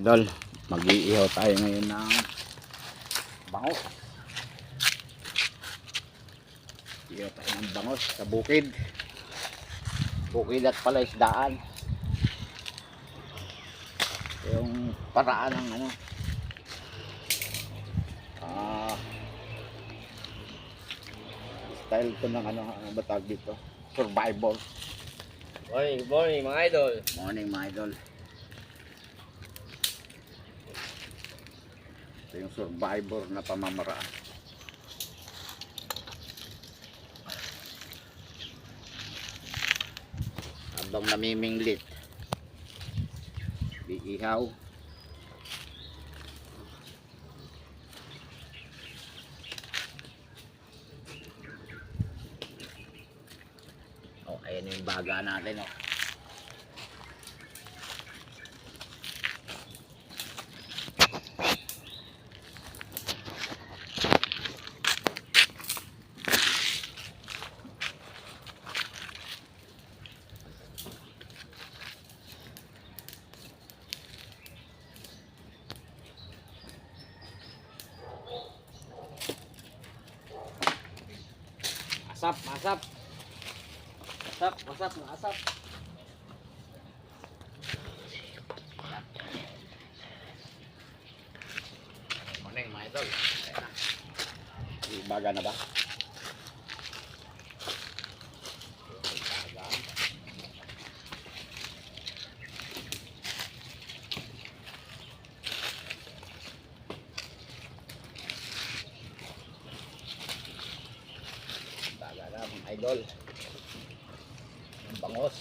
idol, mag-iihaw tayo ngayon ng bangos. Ihaw tayo ng bangos sa bukid at palaisdaan. Yung paraan ng ano, style ko ng ano batag dito, survival. Morning mga idol. Morning mga idol. Ito yung survivor na pamamaraan. Habang namiminglit, iihaw. Oh, ayan yung baga natin, oh. Asap. Morning mga idol. Ayan na. Ibaga na ba? Baga na mga idol. Ang bangos.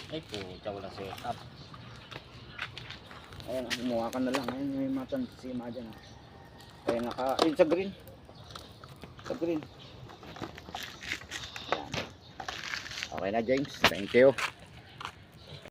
Ay puta, wala setup. Ayan, kumuha ka na lang. Ayan, may matansima dyan. Ayan, yun sa green. Sa green. Ayan. Okay na James, thank you.